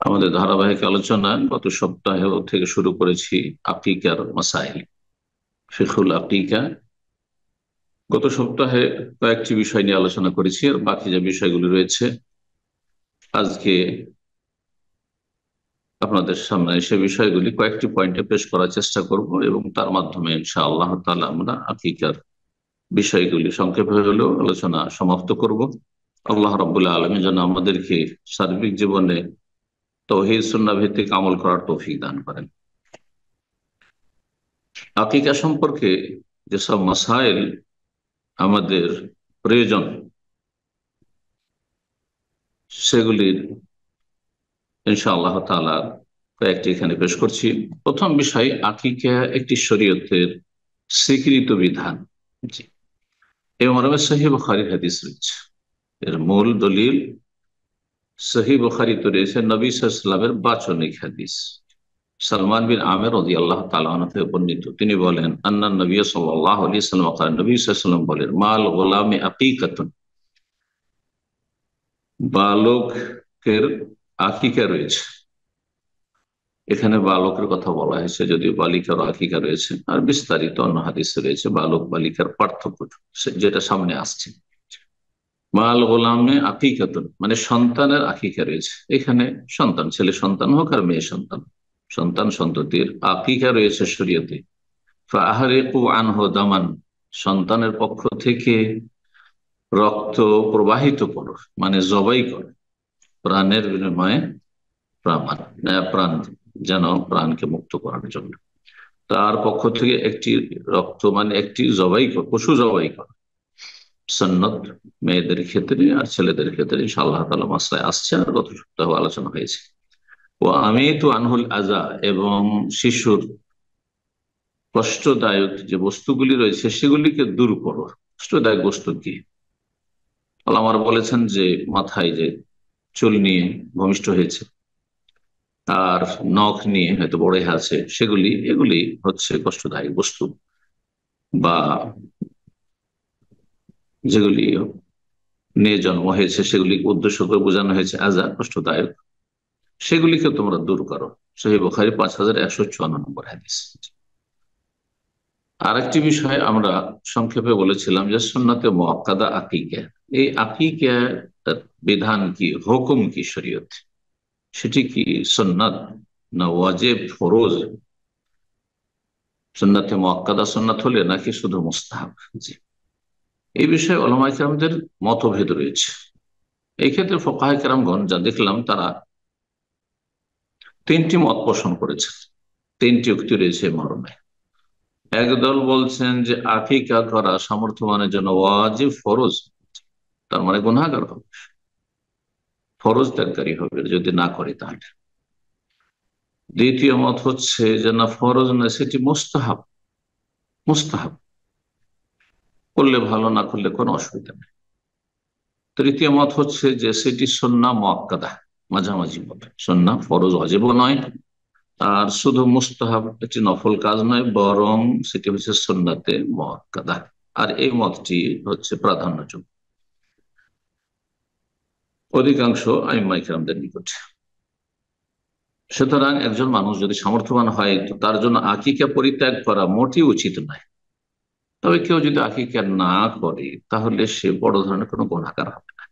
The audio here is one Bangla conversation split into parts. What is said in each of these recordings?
আমাদের ধারাবাহিক আলোচনা গত সপ্তাহে থেকে শুরু করেছি আকিকার মাসাইল, ফিকহুল আকিকা। গত সপ্তাহে কয়েকটি বিষয় নিয়ে আলোচনা করেছি, আর বাকি যে বিষয়গুলি রয়েছে আজকে আপনাদের সামনে সে বিষয়গুলি কয়েকটি পয়েন্টে পেশ করার চেষ্টা করব, এবং তার মাধ্যমে ইনশাআল্লাহ তাআলা আমরা আকিকার বিষয়গুলি সংক্ষেপে হলেও আলোচনা সমাপ্ত করব। আল্লাহ রাব্বুল আলামিন যেন আমাদেরকে সার্বিক জীবনে তাওহীদ সুন্নাহ ভিত্তিক আমল করার তৌফিক দান করেন। আকিকা সম্পর্কে যেসব মাসাইল আমাদের প্রয়োজন, সেগুলির ইনশাআল্লাহ তাআলা কয়েকটি এখানে পেশ করছি। প্রথম বিষয়, আকিকা একটি শরীয়তের স্বীকৃত বিধান। জি। এই মর্মে সহিহ বুখারীর হাদিস রয়েছে। এর মূল দলিল সহিহ বুখারীতে রয়েছে নবী সাল্লাল্লাহু আলাইহি ওয়াসাল্লামের বাচনিক হাদিস। সালমান বিন আমির রাদিয়াল্লাহু তাআলা আনহু থেকে বর্ণিত, তিনি বলেন, আন্নান নবী সাল্লাল্লাহু আলাইহি ওয়াসাল্লাম قال, নবী সাল্লাল্লাহু আলাইহি ওয়াসাল্লাম বলেন, মাল গোলামে আকিকাতুন, বালকের আকিকা রয়েছে। এখানে বালকের কথা বলা হয়েছে, যদিও বালিকার আকিকা রয়েছে, আর বিস্তারিত অন্য হাদিসে রয়েছে বালক বালিকার পার্থক্য, যেটা সামনে আসছে। মাল গোলামে আকিকাতুন মানে সন্তানের আকিকা রয়েছে। এখানে সন্তান, ছেলে সন্তান হোক আর মেয়ে সন্তান, সন্তান সন্ততির আকিকা রয়েছে শরীয়তে। ফাহরিকু আনহু দামান, সন্তানের পক্ষ থেকে রক্ত প্রবাহিত করো, মানে জবাই করো, প্রাণের বিনিময়ে প্রাণ, যেন প্রাণকে মুক্ত করার জন্য তার পক্ষ থেকে একটি রক্ত মানে একটি জবাই কর, পশু জবাই কর, সন্নত মেয়েদের ক্ষেত্রে আর ছেলেদের ক্ষেত্রে ইনশাআল্লাহ তাআলা মাসলায় আসছে, আর গত সপ্তাহে আলোচনা হয়েছে। ও আমি তো আনহুল আজা, এবং শিশুর কষ্টদায়ক যে বস্তুগুলি রয়েছে সেগুলিকে দূর করো। কষ্টদায়ক বস্তু কি? আমার বলেছেন যে মাথায় যে চুল নিয়ে ভূমিষ্ঠ হয়েছে আর নখ নিয়ে হয়তো বড় আছে, এগুলি হচ্ছে কষ্টদায়ক বস্তু, বা যেগুলি নিয়ে জন্ম হয়েছে সেগুলি উদ্দেশ্য করে বোঝানো হয়েছে আজা, কষ্টদায়ক, সেগুলিকে তোমরা দূর করো। সহিহ বুখারী 5154 নম্বর হাদিস। আরেকটি বিষয় আমরা সংক্ষেপে বলেছিলাম যে সুন্নাতে মুআক্কাদা আকিকা, এই আকিকা বিধান কি, হুকুম কি শরীয়ত, সেটি কি সুন্নাত না ওয়াজিব ফরজ? সুন্নাতে মুআক্কাদা সুন্নাত হলে নাকি শুধু মুস্তাহাব? জি, এই বিষয়ে উলামায়ে কেরামদের মতভেদ রয়েছে। এই ক্ষেত্রে ফুকাহায়ে কেরামগণ যা দেখলাম, তারা তিনটি মত পোষণ করেছেন, তিনটি উক্তি রয়েছে মর্মে। একদল বলছেন যে আকিকা করা সামর্থ্যবানের জন্য ওয়াজিব, ফরজ, তার মানে গুনাহগার হবে, ফরজ ত্যাগকারী হবে যদি না করে তাহলে। দ্বিতীয় মত হচ্ছে যে না, ফরজ না, সেটি মুস্তাহাব, মুস্তাহাব করলে ভালো, না করলে কোনো অসুবিধা নেই। তৃতীয় মত হচ্ছে যে সেটি সুন্নাহ মুআক্কাদা, মাঝামাঝি মত, সুন্নাহ ফরজ ওয়াজিবও নয়, আর শুধু মুস্তাহাব, একটি নফল কাজ নয়, বরং সেটি হচ্ছে সুন্নাতে মুআক্কাদা। আর এই মতটি হচ্ছে প্রাধান্যযোগ্য অধিকাংশ আইম্মায়ে কেরামদের নিকট। সুতরাং একজন মানুষ যদি সামর্থ্যবান হয়, তো তার জন্য আকিকা পরিত্যাগ করা মোটেই উচিত নয়। তবে কেউ যদি আকিকা না করে, তাহলে সে বড় ধরনের কোনো গুনাহগার হবে না।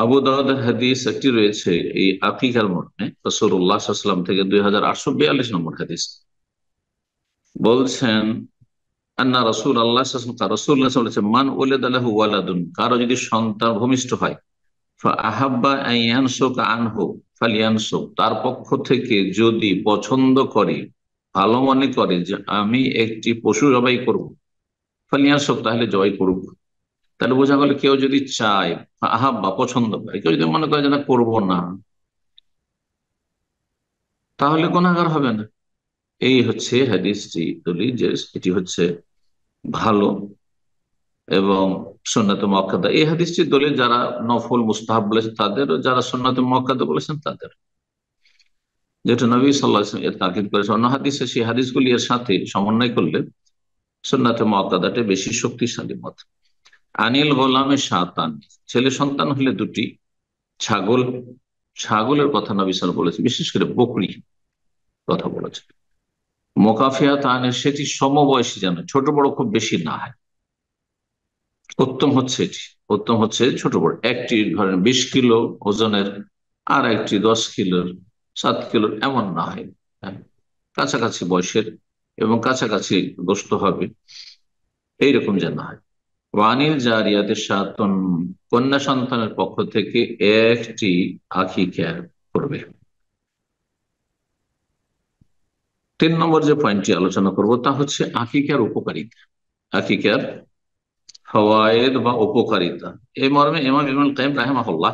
আবু দাউদের হাদিস একটি রয়েছে এই আকিকার মর্মে, রাসূলুল্লাহ সাল্লাল্লাহু আলাইহি ওয়াসাল্লাম থেকে 2842 নম্বর হাদিস, বলছেন আন্না রাসূলুল্লাহ সাল্লাল্লাহু আলাইহি ওয়াসাল্লাম বলেছেন, মান ওয়ালাদা লাহু ওয়ালাদুন, কারো যদি সন্তান ভূমিষ্ঠ হয়, ফাআহাব্বা আন ইয়ানসুকা আনহু ফালিয়ানসুক, তার পক্ষ থেকে যদি পছন্দ করে, ভালো মনে করে যে আমি একটি পশু জবাই করব, ফালিয়ানসুক, তাহলে জবাই করুক। তাহলে বোঝা গেল, কেউ যদি চায়, আহাব্বা পছন্দ করে, কেউ যদি মনে করে যে না করবো না, তাহলে গুনাহগার হবে না। এই হচ্ছে হাদিসটি দলিল যে এটি হচ্ছে ভালো এবং সুন্নাতে মুআক্কাদা। এই হাদিসটি দলিল যারা নফল মুস্তাহাব বলেছেন তাদের, যারা সুন্নাতে মুআক্কাদা বলেছেন তাদের, যেটা নবী সাল্লাল্লাহু আলাইহি ওয়াসাল্লাম এর তাকিদ করেছে। অন্য হাদিসে সেই হাদিসগুলি এর সাথে সমন্বয় করলে সুন্নাতে মুআক্কাদাটা বেশি শক্তিশালী মত। আনিল গোলামে শাতান, ছেলে সন্তান হলে দুটি ছাগল, ছাগলের কথা নবী সাল্লাল্লাহু আলাইহি ওয়াসাল্লাম বলেছে, বিশেষ করে বকরি কথা বলেছে। মোকাফিয়া তাহানের সেটি সমবয়সী, যেন ছোট বড় খুব বেশি না হয়। উত্তম হচ্ছে এটি, উত্তম হচ্ছে ছোট বড়, একটি ধরেন 20 কিলো ওজনের, আর একটি 10 কিলোর, 7 কিলোর, এমন না হয়। হ্যাঁ, কাছাকাছি বয়সের এবং কাছাকাছি গোস্ত হবে, এইরকম যেন হয়। ওয়ানিল জারিয়াতের সাতন, কন্যা সন্তানের পক্ষ থেকে একটি আকিকা করবে। 3 নম্বর যে পয়েন্টটি আলোচনা করব তা হচ্ছে আকিকার উপকারিতা, আকিকার ফওয়ায়েদ বা উপকারিতা। এই মর্মে ইমাম ইবনুল কাইয়িম রাহিমাহুল্লাহ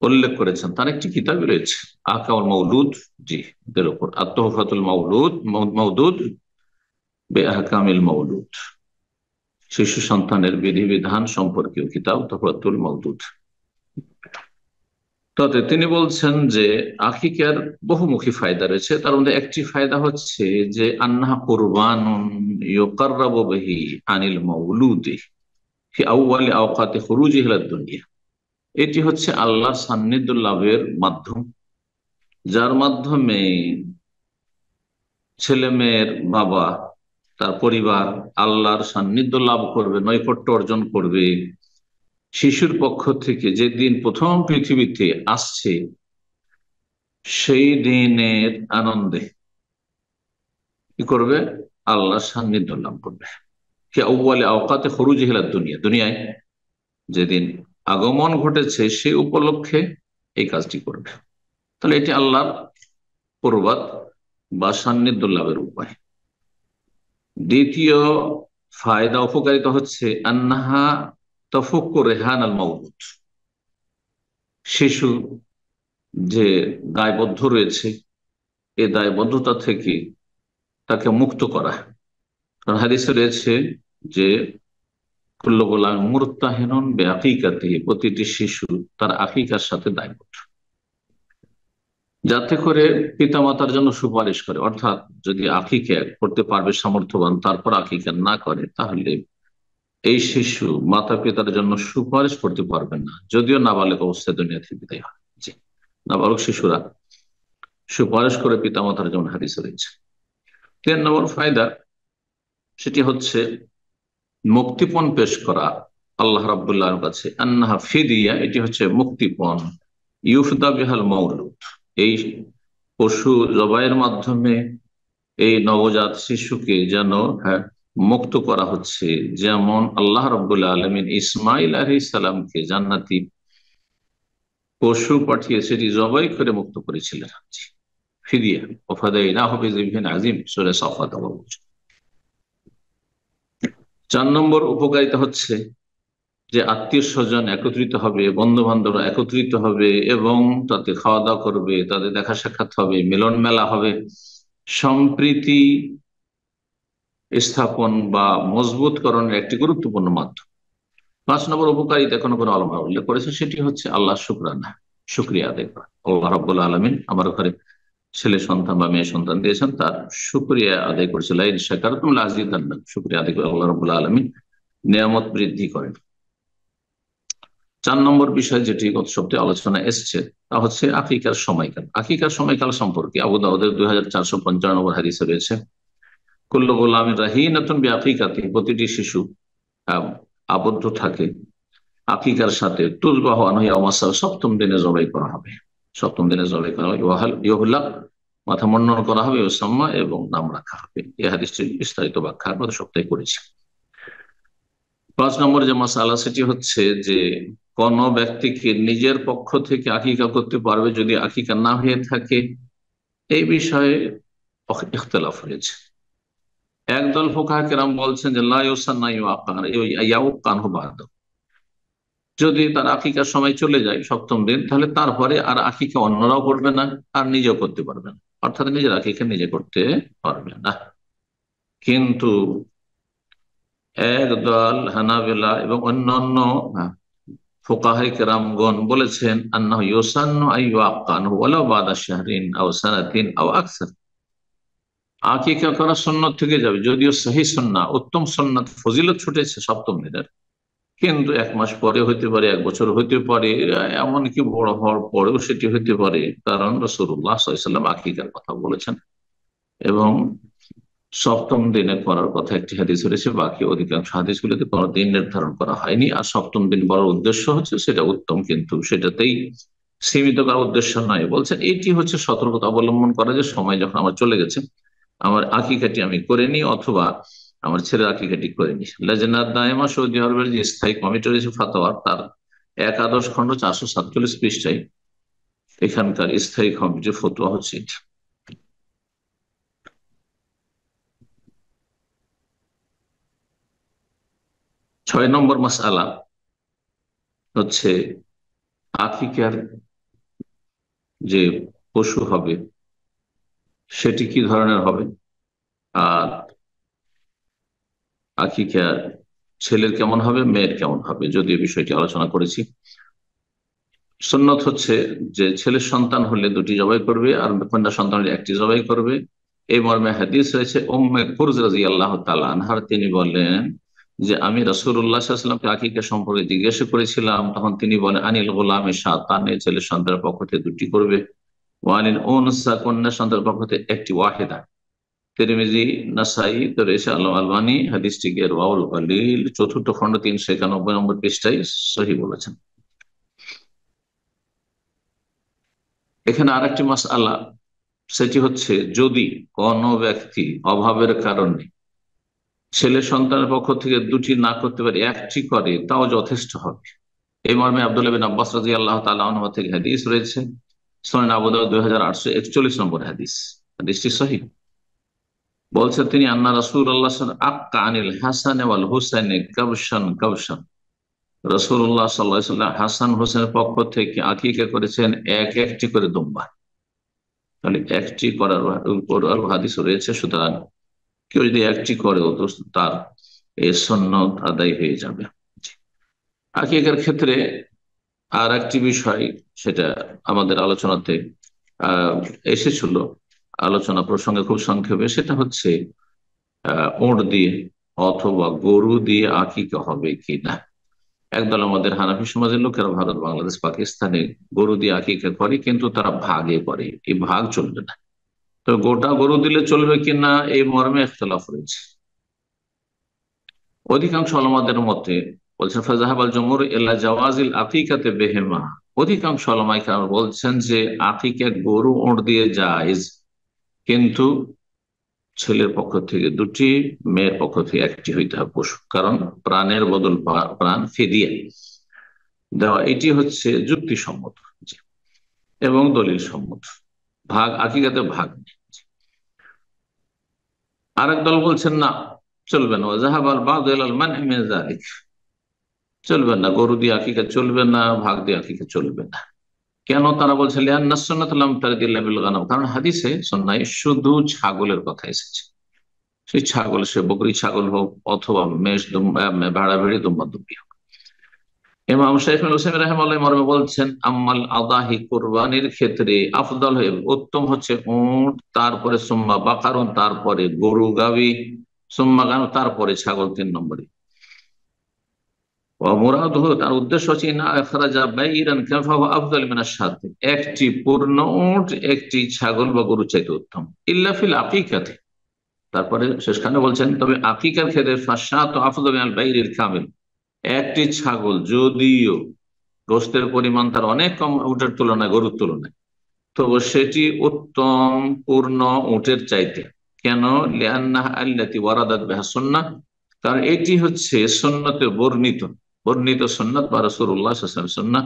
উল্লেখ করেছেন, তার একটি কিতাব রয়েছে আহকামুল মাউলুদ, জি, এর উপর আত-তুহফাতুল মাউলুদ মাউদুদ বিআহকামিল মাউলুদ, শিশু সন্তানের বিধিবিধান সম্পর্কীয় কিতাব তুহফাতুল মাউদুদ। তাতে তিনি বলছেন যে আকিকার বহুমুখী ফায়দা রয়েছে, তার মধ্যে একটি ফায়দা হচ্ছে যে আন্নাহা কুরবানুন ইউকাররাবু বিহি আনিল মাউলুদি ফি আউয়ালি আওকাতি খুরুজিহি ইলাদ দুনিয়া। এটি হচ্ছে আল্লাহর সান্নিধ্য লাভের মাধ্যম, যার মাধ্যমে ছেলে মেয়ের বাবা, তার পরিবার আল্লাহর সান্নিধ্য লাভ করবে, নৈকট্য অর্জন করবে। শিশুর পক্ষ থেকে যে দিন প্রথম পৃথিবীতে আসছে, সেই দিনের আনন্দে কি করবে? আল্লাহর সান্নিধ্য লাভ করবে। কি আউয়ালে আওকাতে খরুজ হিলাদ দুনিয়া, দুনিয়ায় যেদিন আগমন ঘটেছে সেই উপলক্ষে এই কাজটি করবে। তাহলে এটি আল্লাহর প্রবাদ বা সান্নিধ্য লাভের উপায়। দ্বিতীয় ফায়দা উপকারিতা হচ্ছে আন্নাহা তাফুক্কু রেহান আল মাউলুদ, শিশু যে দায়বদ্ধ রয়েছে, এই দায়বদ্ধতা থেকে তাকে মুক্ত করা। কারণ হাদিসে রয়েছে যে কুল্লু গোলাম মুরতাহিনুন বিআকিকাতিহি, প্রতিটি শিশু তার আকিকার সাথে দায়বদ্ধ, যাতে করে পিতামাতার জন্য সুপারিশ করে। অর্থাৎ যদি আকিকা করতে পারবে সামর্থ্যবান, তারপর আকিকা না করে, তাহলে এই শিশু মাতা পিতার জন্য সুপারিশ করতে পারবে না, যদিও নাবালক অবস্থায় দুনিয়া থেকে বিদায় হয়। জি, নাবালক শিশুরা সুপারিশ করে পিতামাতার জন্য হাদিসে রয়েছে। 3 নম্বর ফায়দা, সেটি হচ্ছে মুক্তিপণ পেশ করা আল্লাহ রাব্বুল কাছে। আন্নাহা ফিদিয়া, এটি হচ্ছে মুক্তিপণ। ইউফদা বিহাল মাউলুদ, এই পশু জবাইয়ের মাধ্যমে এই নবজাত শিশুকে যেন, হ্যাঁ, মুক্ত করা হচ্ছে। যেমন আল্লাহ রাব্বুল আলামিন ইসমাইল আলাইহিস সালামকে জান্নাতি পশু পাঠিয়ে সেটি জবাই করে মুক্ত করেছিলেন। ফিদিয়া ওয়াফাদাইনাহু বিযিবহিন আযীম, সূরা সাফাত। 4 নম্বর উপকারিতা হচ্ছে যে আত্মীয় স্বজন একত্রিত হবে, বন্ধু বান্ধবরা একত্রিত হবে এবং তাতে খাওয়া দাওয়া করবে, তাদের দেখা সাক্ষাৎ হবে, মিলন মেলা হবে, সম্প্রীতি স্থাপন বা মজবুতকরণের একটি গুরুত্বপূর্ণ মাধ্যম। 5 নম্বর উপকারিতা কোনো কোনো আলেমরা উল্লেখ করেছে, সেটি হচ্ছে আল্লাহ শুকরানা, শুকরিয়া আদায় করা। আল্লাহ রাব্বুল আলামিন আমার ঘরে ছেলে সন্তান বা মেয়ে সন্তান দিয়েছেন, তার শুকরিয়া আদায় করেছে। লাইন শাকারতুম লাযিদান্নাকুম, শুকরিয়া আদায় করে আল্লাহ রাব্বুল আলামিন নিয়ামত বৃদ্ধি করেন। 4 নম্বর বিষয় যেটি গত সপ্তাহে আলোচনা এসছে তা হচ্ছে আকিকার সময়কাল। আকিকার সময়কাল সম্পর্কে আবু দাউদের 2455 হাদিসে রয়েছে, কুল্লু গোলামিন রাহিনাতুন বিআকিকাতিহি, প্রতিটি শিশু আবদ্ধ থাকে আকিকার সাথে। তুযবাহু আনহু ইয়াওমা সাbt, সপ্তম দিনে জবাই করা হবে, সপ্তম দিনে জবাই করা হবে। ইউহলাক, মাথা মুন্ডন করা হবে, ইউসাম্মা, এবং নাম রাখা হবে। এই হাদিসটির বিস্তারিত ব্যাখ্যা গত সপ্তাহে করেছি। 5 নম্বর যে মাসালা, সেটি হচ্ছে যে কোন ব্যক্তিকে নিজের পক্ষ থেকে আকিকা করতে পারবে যদি আকিকা না হয়ে থাকে, এই বিষয়ে ইখতিলাফ হয়েছে। একদল ফুকাহা কেরাম বলছেন যে লা ইউসান্না ইয়াউকানহু বাদা, যদি তার আকিকার সময় চলে যায় সপ্তম দিন, তাহলে তারপরে আর আকিকা অন্যরাও করবে না, আর নিজেও করতে পারবে না, অর্থাৎ নিজের আকিকা নিজে করতে পারবে না। কিন্তু একদল হানাবেলা এবং অন্যান্য ফুকাহায়ে কেরামগণ বলেছেন আন্নাহু ইউসান্নু আইয়ুআক্কানহু ওয়ালাউ বাদা শাহরিন আও সানাতিন আও আকসার, আকিকা করা সুন্নাত থেকে যাবে, যদিও সহিহ সুন্নাহ, উত্তম সুন্নাত, ফজিলত ছুটেছে সপ্তম দিনের, কিন্তু 1 মাস পরে হইতে পারে, 1 বছর হইতে পারে, এমনকি বড় হওয়ার পরেও সেটি হইতে পারে, কারণ রাসূলুল্লাহ সাল্লাল্লাহু আলাইহি ওয়াসাল্লাম আকিকার কথা বলেছেন এবং সপ্তম দিনে করার কথা একটি হাদিস রয়েছে। বাকি অধিকাংশ হাদিসগুলোতে কোনো দিন নির্ধারণ করা হয়নি। আর সপ্তম দিন বলার উদ্দেশ্য হচ্ছে সেটা উত্তম, কিন্তু সেটাতেই সীমিত করার উদ্দেশ্য নয়। বলছেন এটি হচ্ছে সতর্কতা অবলম্বন করা যে সময় যখন আমার চলে গেছে, আমার আকিকাটি আমি করিনি, অথবা আমার ছেলের আকিকাটি করিনি। লেজনাত দায়মা সৌদি আরবের যে স্থায়ী কমিটি রয়েছে ফাতোয়ার, তার একাদশ খণ্ড 447 পৃষ্ঠায় এখানকার স্থায়ী কমিটির ফতোয়া হচ্ছে এটি। 6 নম্বর মাসআলা হচ্ছে আকিকার যে পশু হবে সেটি কি ধরনের হবে, আর আকিকা ছেলের কেমন হবে, মেয়ের কেমন হবে, যদিও বিষয়টি আলোচনা করেছি। সুন্নত হচ্ছে যে ছেলের সন্তান হলে 2টি জবাই করবে, আর কন্যা সন্তান হলে 1টি জবাই করবে। এই মর্মে হাদিস রয়েছে উম্মে কুরজ রাদিয়াল্লাহু তাআলা আনহা, তিনি বলেন যে আমি রাসূলুল্লাহ সাল্লাল্লাহু আলাইহি ওয়াসাল্লামকে আকিকা সম্পর্কে জিজ্ঞাসা করেছিলাম, তখন তিনি বলেন আনিল গোলামে শাতানে, ছেলের সন্তানের পক্ষ থেকে 2টি করবে, ওয়ানিল উনসা, কন্যা সন্তানের পক্ষ থেকে 1টি, ওয়াহিদা। তিরমিজি, নাসাই তো রয়েছে, আল্লাহ আলবানী হাদিসটিকে রাওয়াউল গালিল 4র্থ খণ্ড 391 নম্বর পৃষ্ঠায় সহিহ বলেছেন। এখানে আরেকটি মাসআলা, সেটি হচ্ছে যদি কোন ব্যক্তি অভাবের কারণে ছেলে সন্তানের পক্ষ থেকে 2টি না করতে পারে, 1টি করে, তাও যথেষ্ট হবে। এই মর্মে আব্দুল্লাহ বিন আব্বাস রাদিয়াল্লাহু তাআলা আনহু থেকে হাদিস রয়েছে, সুনান আবু দাউদ 2841 নম্বর হাদিস, হাদিসটি সহিহ। বলছে তিনি আন্না রাসূলুল্লাহ সাল্লাল্লাহু আলাইহি ওয়াসাল্লাম আক্কা আনিল হাসান ওয়াল হুসাইন কাবশান কাবশান, রাসূলুল্লাহ সাল্লাল্লাহু আলাইহি ওয়াসাল্লাম হাসান হোসেনের পক্ষ থেকে আকিকা করেছেন 1-1টি করে দুম্বা। তাহলে 1টি করার উপর হাদিস রয়েছে, সুতরাং কেউ যদি 1টি করেও তো তার এই সুন্নত আদায় হয়ে যাবে। আকিকার ক্ষেত্রে আর একটি বিষয়, সেটা আমাদের আলোচনাতে আহ এসেছিল, আলোচনা প্রসঙ্গে খুব সংক্ষেপে, সেটা হচ্ছে উট দিয়ে অথবা গরু দিয়ে আকিকা হবে কিনা। একদল আমাদের হানাফি সমাজের লোকেরা ভারত, বাংলাদেশ, পাকিস্তানে গরু দিয়ে আকিকা করে, কিন্তু তারা ভাগে করে, এই ভাগ চলবে না। তো গোটা গরু দিলে চলবে কিনা এই মর্মে ইখতিলাফ রয়েছে। অধিকাংশ ওলামাদের মতে বলছেন ফাজাহাবাল জুমহুর ইলা জাওয়াজিল আকিকাতে বেহেমা, অধিকাংশ ওলামায়ে কেরাম বলছেন যে আকিকা গরু উট দিয়ে জায়েজ, কিন্তু ছেলের পক্ষ থেকে 2টি, মেয়ের পক্ষ থেকে 1টি হইতে হবে পশু, কারণ প্রাণের বদল প্রাণ ফিদিয়া দেওয়া, এটি হচ্ছে যুক্তিসম্মত এবং দলিল সম্মত। ভাগ আকিকাতে ভাগ নেই। আরেক দল বলছেন না, চলবে না, জাহাবাল বাদ ইলাল মানই মিন যালিক, চলবে না, গরু দিয়ে আকিকা চলবে না, ভাগ দিয়ে আকিকা চলবে না। কেন তারা বলছে লিআন্না সুন্নাত লাম তারিদ ইল্লা বিল গানাম, কারণ হাদিসে সুন্নাহয় শুধু ছাগলের কথা এসেছে। সেই ছাগল, সে বকরি ছাগল হোক অথবা মেষ দুম্বা, ভেড়া ভেড়ি, দুম্বা দুম্বি হোক। ইমাম শাইখুল হোসেন রাহিমাহুল্লাহ মর্মে বলছেন আম্মাল আদাহি, কুরবানির ক্ষেত্রে আফদল হয়ে উত্তম হচ্ছে উট, তারপরে সুম্মা বাকারুন, তারপরে গরু গাভী, সুম্মা গানু, তারপরে ছাগল 3 নম্বরে। তার উদ্দেশ্য হচ্ছে না আখরাজা বাইরান কাফাহু আফদল মিনাশ শাত, একটি পূর্ণ উট 1টি ছাগল বা গরু চাইতে উত্তম, ইল্লা ফিল আকিকাতে। তারপরে শেষখানে বলছেন তবে আকিকার ক্ষেত্রে ফাশাত আফদল মিনাল বাইরিল কামিল, 1টি ছাগল যদিও গোস্তের পরিমাণ তার অনেক কম উটের তুলনায়, গরুর তুলনায়, তবু সেটি উত্তম পূর্ণ উটের চাইতে। কেন? লিআন্নাহা আল্লাতী ওয়ারাদাত বিহা সুন্নাহ, কারণ এটি হচ্ছে সুন্নতে বর্ণিত, বর্ণিত সুন্নাত বা রাসূলুল্লাহ সাল্লাল্লাহু আলাইহি ওয়াসাল্লাম সুন্নাহ,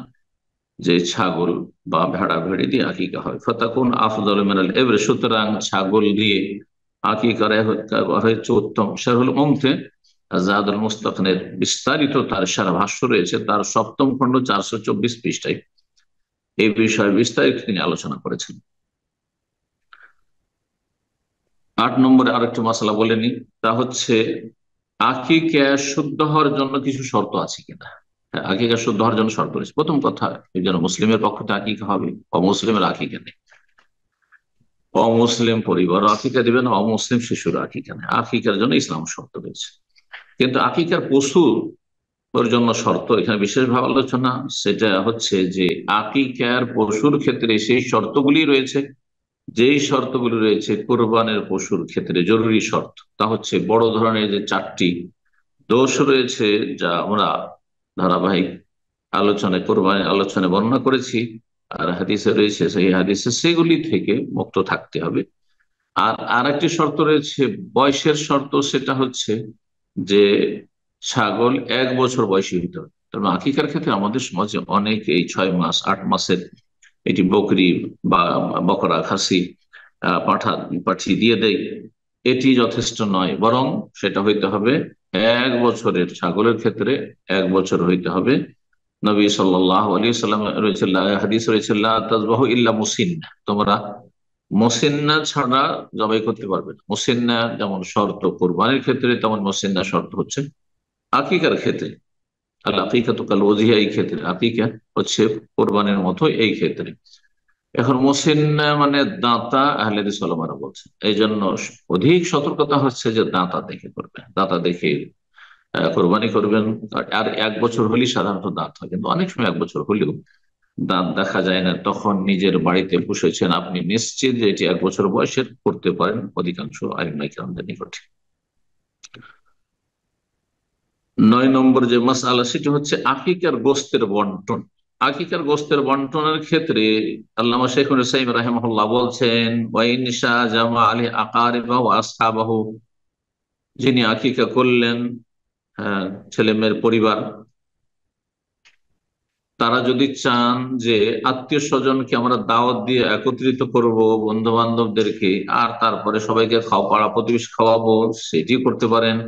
যে ছাগল বা ভেড়া ভেড়ি দিয়ে আকিকা হয়। ফাতাকুন আফদালু মিনাল ইবর, সুতরাং ছাগল দিয়ে আকিকা করা হয়েছে উত্তম। শারহুল মুমতি জাদুল মুস্তাকনের বিস্তারিত তার সারা ভাষ্য রয়েছে, তার 7ম খণ্ড 424 পৃষ্ঠায় এই বিষয়ে বিস্তারিত তিনি আলোচনা করেছেন। 8 নম্বরে আরেকটি মাসালা বলেনি, তা হচ্ছে আকিকা শুদ্ধ হওয়ার জন্য কিছু শর্ত আছে কিনা। হ্যাঁ, আকিকা শুদ্ধ হওয়ার জন্য শর্ত রয়েছে। প্রথম কথা, যেন মুসলিমের পক্ষ থেকে আকিকা হবে, অমুসলিমের আকিকা নেই। অমুসলিম পরিবার আকিকা দিবে না, অমুসলিম শিশুর আকিকা নেই। আকিকার জন্য ইসলাম শর্ত রয়েছে। কিন্তু আকিকার পশু ওর জন্য শর্ত এখানে বিশেষভাবে আলোচনা, সেটা হচ্ছে যে আকিকার পশুর ক্ষেত্রে সেই শর্তগুলি রয়েছে, যেই শর্তগুলি রয়েছে কোরবানের পশুর ক্ষেত্রে জরুরি শর্ত। তা হচ্ছে বড় ধরনের যে 4টি দোষ রয়েছে, যা আমরা ধারাবাহিক আলোচনায় কোরবানির আলোচনায় বর্ণনা করেছি, আর হাদিসে রয়েছে সেই হাদিসে, সেগুলি থেকে মুক্ত থাকতে হবে। আর আরেকটি শর্ত রয়েছে বয়সের শর্ত, সেটা হচ্ছে যে ছাগল 1 বছর বয়সী হতে হবে। কারণ আকিকার ক্ষেত্রে আমাদের সমাজে অনেক এই 6 মাস 8 মাসের এটি বকরি বা বকরা খাসি পাঠা পাঠি দিয়ে দেয়। এটি যথেষ্ট নয়, বরং সেটা হইতে হবে 1 বছরের, ছাগলের ক্ষেত্রে 1 বছর হইতে হবে। নবী সাল্লাল্লাহু আলাইহি সাল্লাম রয়েছে, হাদিস রয়েছে, লা তাযবাহু ইল্লা মুসিন্না, তোমরা মুসিন্না ছাড়া জবাই করতে পারবে না। মুসিন্না যেমন শর্ত কোরবানির ক্ষেত্রে, তেমন মুসিন্না শর্ত হচ্ছে আকিকার ক্ষেত্রে। আল আকিকাতু কাল উযহিয়া, এই ক্ষেত্রে আকিকা হচ্ছে কোরবানির মতো এই ক্ষেত্রে। এখন মুসিন্না মানে দাঁতা, আহলে হাদিস ওলামারা বলছে। এই জন্য অধিক সতর্কতা হচ্ছে যে দাঁতা দেখে করবেন, দাঁতা দেখে কোরবানি করবেন। আর 1 বছর হলেই সাধারণত দাঁত হয়, কিন্তু অনেক সময় 1 বছর হলেও দাঁত দেখা যায় না, তখন নিজের বাড়িতে পুষেছেন, আপনি নিশ্চিত যে এটি 1 বছর বয়সের, করতে পারেন অধিকাংশ আইমাই কেরামদের নিকটে। 9 নম্বর যে মাসআলা, সেটি হচ্ছে আকিকার গোস্তের বন্টন। আকিকার গোস্তের বন্টনের ক্ষেত্রে আল্লামা শাইখুল ইসলাম রাহিমাহুল্লাহ বলছেন, ওয়াইন শাআ জামা আলী আকারিবাহু ওয়া আসহাবাহু, যিনি আকিকা করলেন, হ্যাঁ, ছেলে মেয়ের পরিবার, তারা যদি চান যে আত্মীয় স্বজনকে আমরা দাওয়াত দিয়ে একত্রিত করব, বন্ধু বান্ধবদেরকে, আর তারপরে সবাইকে খাওয়া, পাড়া প্রতিবেশী খাওয়াবো, সেটি করতে পারেন।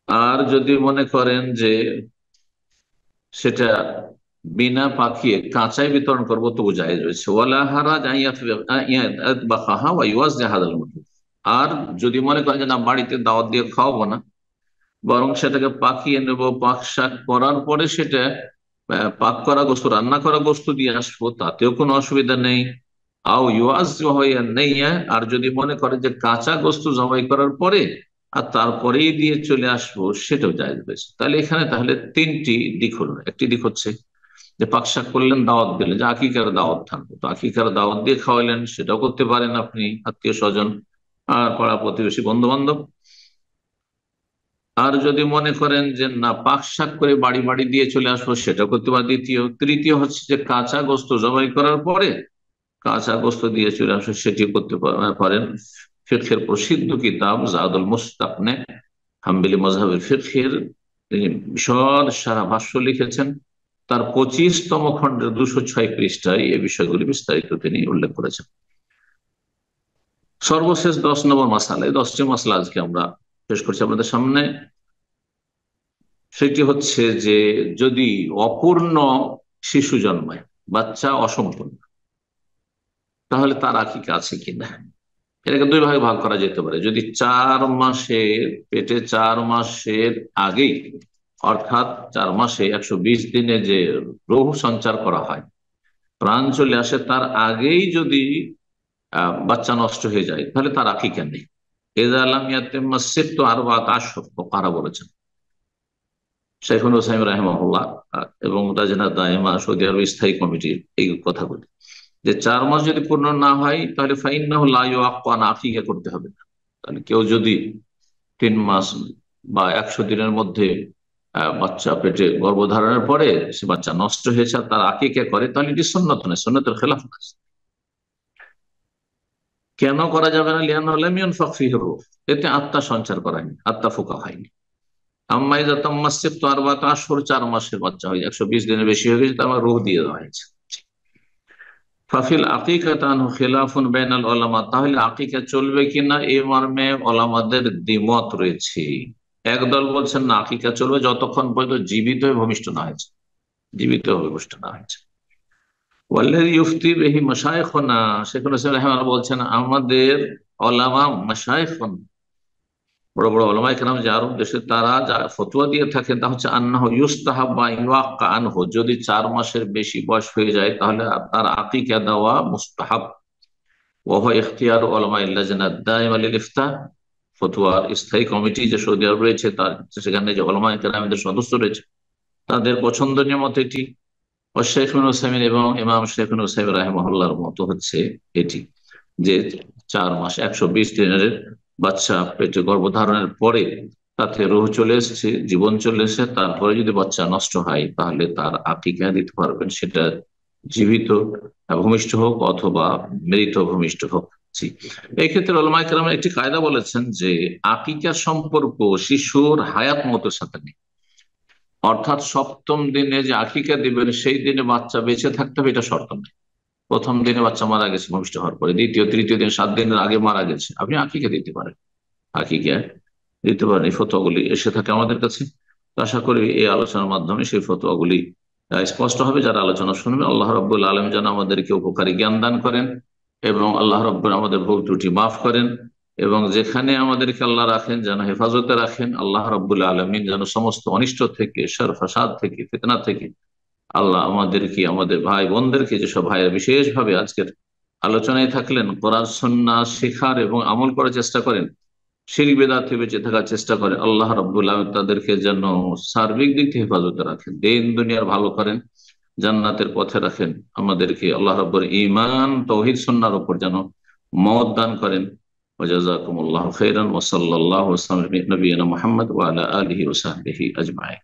আর যদি মনে করেন যে সেটা বিনা পাকিয়ে কাঁচাই বিতরণ করবো, তবু জায়েজ রয়েছে। ওয়ালা হারাজ ইয়াতবাখাহা ওয়া ইউওয়াজ্জিহাল মুদ্দ। আর যদি মনে করেন যে না, বাড়িতে দাওয়াত দিয়ে খাওয়াবো না, বরং সেটাকে পাকিয়ে নেব, পাক শাক করার পরে সেটা পাক করা গোস্ত, রান্না করা গোস্ত দিয়ে আসবো, তাতেও কোনো অসুবিধা নেই। আও ইউআজ নেই। আর যদি মনে করে যে কাঁচা গোস্ত জবাই করার পরে আর তারপরেই দিয়ে চলে আসবো, সেটাও জায়েজ রয়েছে। তাহলে এখানে তাহলে 3টি দিক হলো। একটি দিক হচ্ছে যে পাক শাক করলেন, দাওয়াত দিলেন, যে আকিকার দাওয়াত থাকবে, তো আকিকার দাওয়াত দিয়ে খাওয়ালেন, সেটাও করতে পারেন আপনি, আত্মীয় স্বজন আর পাড়া প্রতিবেশী বন্ধু বান্ধব। আর যদি মনে করেন যে না, পাক শাক করে বাড়ি বাড়ি দিয়ে চলে আসবো, সেটা করতে পারেন। তৃতীয় হচ্ছে যে কাঁচা গোস্ত জবাই করার পরে কাঁচা গোস্ত দিয়ে চলে আসবো, সেটি করতে পারেন। ফিকহের প্রসিদ্ধ কিতাব জাদুল মুস্তাকনে, হাম্বলি মযহাবের ফিকহের, তিনি বিশদ সারা ভাষ্য লিখেছেন। তার 25তম খণ্ডের 206 পৃষ্ঠায় এই বিষয়গুলি বিস্তারিত তিনি উল্লেখ করেছেন। সর্বশেষ 10 নম্বর মাসালা, এই 10টি মাসালা আজকে আমরা শেষ করছি আপনাদের সামনে। সেটি হচ্ছে যে যদি অপূর্ণ শিশু জন্মায়, বাচ্চা অসম্পূর্ণ, তাহলে তার আকিকা আছে কিনা। এটাকে 2 ভাগে ভাগ করা যেতে পারে। যদি 4 মাসের পেটে, 4 মাসের আগেই, অর্থাৎ 4 মাসে 120 দিনে যে রোহ সঞ্চার করা হয়, প্রাণ চলে আসে, তার আগেই যদি বাচ্চা নষ্ট হয়ে যায়, তাহলে তার আকিকা নেই। এজা আলাম ইয়াতিম্মা সিত্তু আরবাআত আশহুর, ফুকাহারা বলেছেন। শাইখুল ইসলাম রাহিমাহুল্লাহ এবং লাজনা দায়েমা, সৌদি আরব স্থায়ী কমিটির এই কথাগুলি, যে 4 মাস যদি পূর্ণ না হয়, তাহলে ফাইন্নাহু লা ইউআক্কান, আকিকা করতে হবে না। তাহলে কেউ যদি 3 মাস বা 100 দিনের মধ্যে বাচ্চা পেটে গর্ভধারণের পরে সে বাচ্চা নষ্ট হয়েছে, আর তার আকিকা করে, তাহলে এটি সুন্নত নয়, সুন্নতের খেলাফ না। কেন করা যাবে না? লিআন্নাহু লাম ইউনফাখ ফীহি রূহ, এতে আত্মা সঞ্চার করায়নি, আত্মা ফোঁকা হয়নি। আম্মা ইযা তাম্মা সিত্তু আরবাআত আশহুর, 4 মাসের বাচ্চা হয়, 120 দিনের বেশি হয়ে গেছে, তার মানে রূহ দিয়ে দেওয়া হয়েছে। ফাফিল আকিকাত আনহু খিলাফুন বাইনাল উলামা, তাহলে আকিকা চলবে কিনা এই মর্মে ওলামাদের দ্বিমত রয়েছে। একদল বলছেন না, আকিকা চলবে যতক্ষণ পর্যন্ত জীবিত হয়ে ভূমিষ্ঠ না হয়েছে, জীবিত হয়ে ভূমিষ্ঠ না হয়েছে। ওয়াল্লাযী ইফতি বিহি মাশায়েখুনা, শেখুল ইসলাম রাহিমাহুল্লাহ বলছেন, আমাদের ওলামা মাশায়েখুন, বড় বড় ওলামায়ে কেরাম যে আরব দেশে, তারা যা ফতোয়া দিয়ে থাকেন তা হচ্ছে আন্নাহু ইউস্তাহাব্বা ইওয়াক্কা আনহু, যদি 4 মাসের বেশি বয়স হয়ে যায়, তাহলে তার আকিকা দেওয়া মুস্তাহাব। ওয়া হুয়া ইখতিয়ার উলামায়ে লাজনা দায়িমা লিল ইফতা ফতোয়ার স্থায়ী কমিটি যে সৌদি আরব রয়েছে, তার সেখানে যে ওলামায়ে কেরামের সদস্য রয়েছে, তাদের পছন্দনীয় মত এটি। ও শেখ হুসাইন এবং ইমাম শেখ হুসাইন রাহিমাহুল্লাহর মত হচ্ছে এটি, যে 4 মাস 120 দিনের বাচ্চা পেটে গর্ভধারণের পরে তাতে রুহ চলে এসেছে, জীবন চলে এসেছে, তারপরে যদি বাচ্চা নষ্ট হয় তাহলে তার আকিকা দিতে পারবেন, সেটা জীবিত ভূমিষ্ঠ হোক অথবা মৃত ভূমিষ্ঠ হোক। জি, এই ক্ষেত্রে ওলামায়ে কেরাম একটি কায়দা বলেছেন যে আকিকার সম্পর্ক শিশুর হায়াত মতের সাথে নেই। অর্থাৎ সপ্তম দিনে যে আকিকা দিবেন সেই দিনে বাচ্চা বেঁচে থাকতে হবে এটা শর্ত নেই। প্রথম দিনে বাচ্চা মারা গেছে ভূমিষ্ঠ হওয়ার পরে, দ্বিতীয় তৃতীয় দিন 7 দিনের আগে মারা গেছে, আপনি আকিকা দিতে পারেন, আকিকা দিতে পারেন। এই ফতোয়াগুলি এসে থাকে আমাদের কাছে। তো আশা করি এই আলোচনার মাধ্যমে সেই ফতোয়াগুলি স্পষ্ট হবে। যারা আলোচনা শুনবে, আল্লাহ রাব্বুল আলামিন যেন আমাদেরকে উপকারী জ্ঞান দান করেন এবং আল্লাহ রাব্বুল আমাদের ভুল ত্রুটি মাফ করেন, এবং যেখানে আমাদেরকে আল্লাহ রাখেন যেন হেফাজতে রাখেন। আল্লাহ রাব্বুল আলামিন যেন সমস্ত অনিষ্ট থেকে, শার ফাসাদ থেকে, ফিতনা থেকে আল্লাহ আমাদেরকে, আমাদের ভাই বোনদেরকে, যেসব ভাইয়ের বিশেষ ভাবে আজকের আলোচনায় থাকলেন, কোরআন সুন্নাহ শেখার এবং আমল করার চেষ্টা করেন, শিরক বিদআত থেকে বেঁচে থাকার চেষ্টা করে, আল্লাহ রাব্বুল আলামিন তাদেরকে যেন সার্বিক দিক থেকে হেফাজতে রাখেন, দিন দুনিয়ার ভালো করেন, জান্নাতের পথে রাখেন। আমাদেরকে আল্লাহ রাব্বুল ঈমান তাওহীদ সুন্নাহর উপর যেন মওত দান করেন। ওয়া জাযাকুমুল্লাহু খাইরান ওয়া সাল্লাল্লাহু ওয়া সাল্লাম নবিয়িনা মুহাম্মদ ওয়া আলা আলিহি ওয়া সাহবিহি আজমাইন।